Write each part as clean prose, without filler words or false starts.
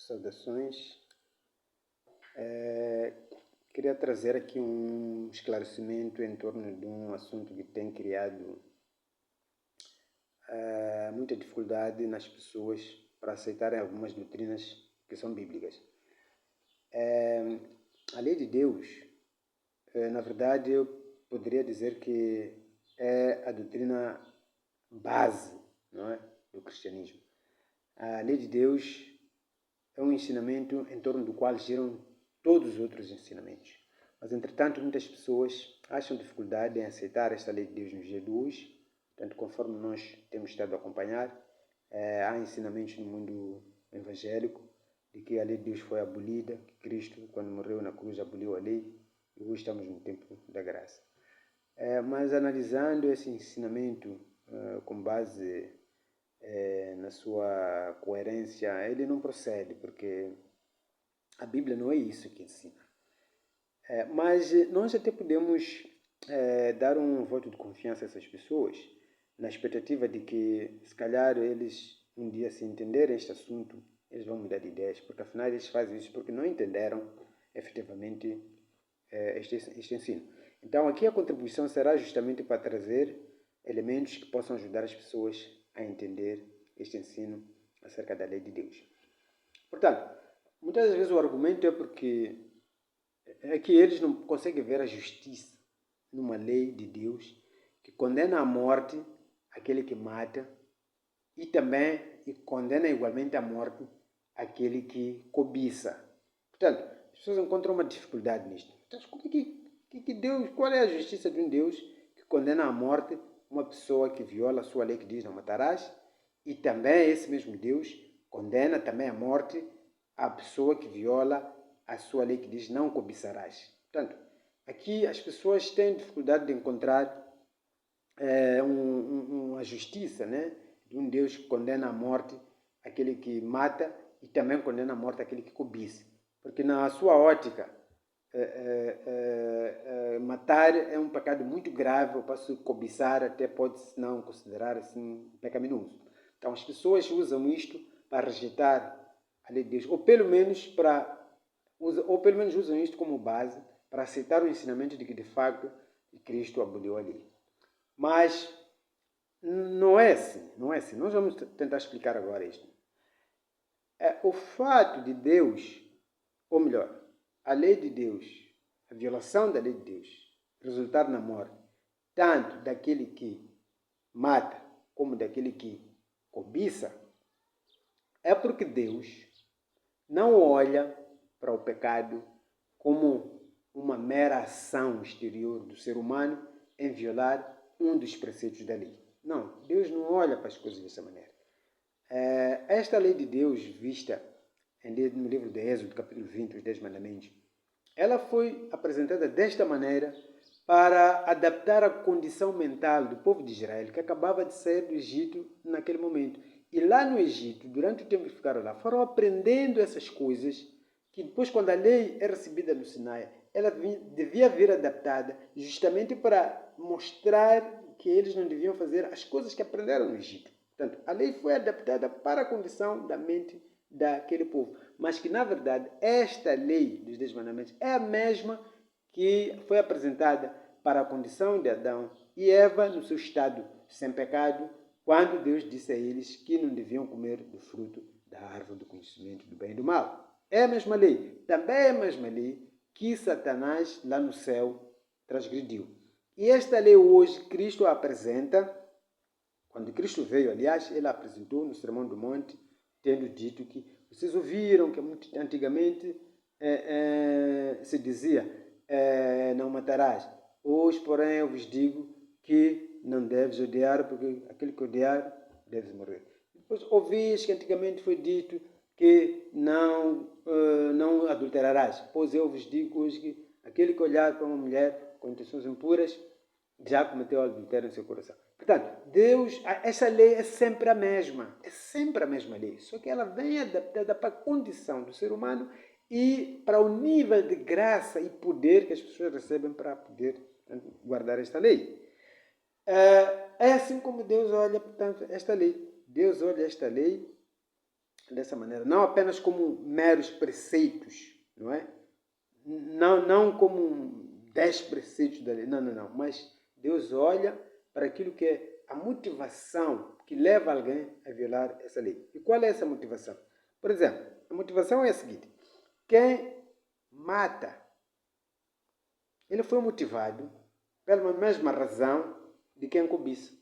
Saudações. Queria trazer aqui um esclarecimento em torno de um assunto que tem criado muita dificuldade nas pessoas para aceitarem algumas doutrinas que são bíblicas. A lei de Deus, na verdade, eu poderia dizer que é a doutrina base, não é, do cristianismo. A lei de Deus é um ensinamento em torno do qual giram todos os outros ensinamentos. Mas, entretanto, muitas pessoas acham dificuldade em aceitar esta lei de Deus nos dias de hoje. Portanto, conforme nós temos estado a acompanhar, há ensinamentos no mundo evangélico de que a lei de Deus foi abolida, que Cristo, quando morreu na cruz, aboliu a lei, e hoje estamos no tempo da graça. Mas analisando esse ensinamento com base na sua coerência, ele não procede, porque a Bíblia não é isso que ensina. Mas nós até podemos dar um voto de confiança a essas pessoas, na expectativa de que, se calhar, eles um dia, se entenderem este assunto, eles vão mudar de ideias, porque afinal eles fazem isso porque não entenderam efetivamente este ensino. Então aqui a contribuição será justamente para trazer elementos que possam ajudar as pessoas a entender este ensino acerca da lei de Deus. Portanto, muitas vezes o argumento é que eles não conseguem ver a justiça numa lei de Deus que condena à morte aquele que mata e também condena igualmente à morte aquele que cobiça. Portanto, as pessoas encontram uma dificuldade nisto. Então, Deus, qual é a justiça de um Deus que condena à morte uma pessoa que viola a sua lei que diz não matarás, e também esse mesmo Deus condena também à morte a pessoa que viola a sua lei que diz não cobiçarás? Portanto, aqui as pessoas têm dificuldade de encontrar uma justiça, né, de um Deus que condena à morte aquele que mata e também condena à morte aquele que cobiça. Porque na sua ótica, matar é um pecado muito grave, para se cobiçar até pode-se não considerar assim pecaminoso. Então as pessoas usam isto para rejeitar a lei de Deus, ou pelo menos usam isto como base para aceitar o ensinamento de que de facto Cristo aboliu a lei. Mas não é assim. Nós vamos tentar explicar agora isto. O fato de Deus, ou melhor, a lei de Deus, a violação da lei de Deus, resultar na morte, tanto daquele que mata como daquele que cobiça, é porque Deus não olha para o pecado como uma mera ação exterior do ser humano em violar um dos preceitos da lei. Não, Deus não olha para as coisas dessa maneira. Esta lei de Deus, vista no livro de Êxodo, capítulo 20, os 10 mandamentos, ela foi apresentada desta maneira para adaptar a condição mental do povo de Israel, que acabava de sair do Egito naquele momento. E lá no Egito, durante o tempo que ficaram lá, foram aprendendo essas coisas, que depois, quando a lei é recebida no Sinai, ela devia vir adaptada justamente para mostrar que eles não deviam fazer as coisas que aprenderam no Egito. Portanto, a lei foi adaptada para a condição da mente daquele povo. Mas que, na verdade, esta lei dos 10 mandamentos é a mesma que foi apresentada para a condição de Adão e Eva no seu estado sem pecado, quando Deus disse a eles que não deviam comer do fruto da árvore do conhecimento do bem e do mal. É a mesma lei. Também é a mesma lei que Satanás, lá no céu, transgrediu. E esta lei hoje, Cristo a apresenta. Quando Cristo veio, aliás, ele apresentou no Sermão do Monte, tendo dito que vocês ouviram que antigamente se dizia não matarás. Hoje, porém, eu vos digo que não deves odiar, porque aquele que odiar deve morrer. Depois ouvis que antigamente foi dito que não adulterarás. Pois eu vos digo hoje que aquele que olhar para uma mulher com intenções impuras já cometeu adultério em seu coração. Portanto, essa lei é sempre a mesma lei, só que ela vem adaptada para a condição do ser humano e para o nível de graça e poder que as pessoas recebem para poder guardar esta lei. É assim como Deus olha, portanto, esta lei. Deus olha esta lei dessa maneira, não apenas como meros preceitos, não é? Não como 10 preceitos da lei, não, mas Deus olha para aquilo que é a motivação que leva alguém a violar essa lei. E qual é essa motivação? Por exemplo, a motivação é a seguinte: quem mata, ele foi motivado pela mesma razão de quem cobiça.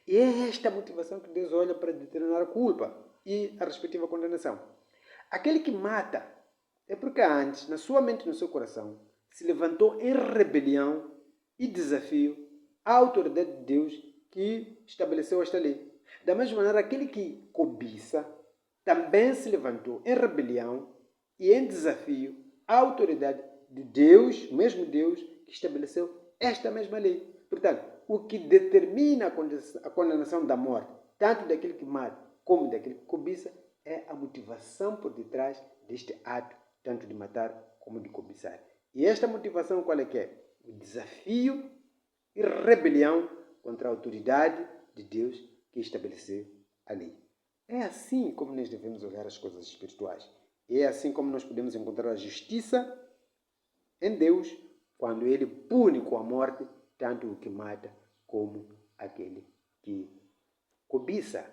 E é esta motivação que Deus olha para determinar a culpa e a respectiva condenação. Aquele que mata é porque antes, na sua mente e no seu coração, se levantou em rebelião e desafio à autoridade de Deus que estabeleceu esta lei. Da mesma maneira, aquele que cobiça também se levantou em rebelião e em desafio à autoridade de Deus, o mesmo Deus que estabeleceu esta mesma lei. Portanto, o que determina a condenação da morte, tanto daquele que mata como daquele que cobiça, é a motivação por detrás deste ato, tanto de matar como de cobiçar. E esta motivação qual é que é? O desafio e rebelião contra a autoridade de Deus que estabeleceu a lei. É assim como nós devemos olhar as coisas espirituais. É assim como nós podemos encontrar a justiça em Deus quando Ele pune com a morte tanto o que mata como aquele que cobiça.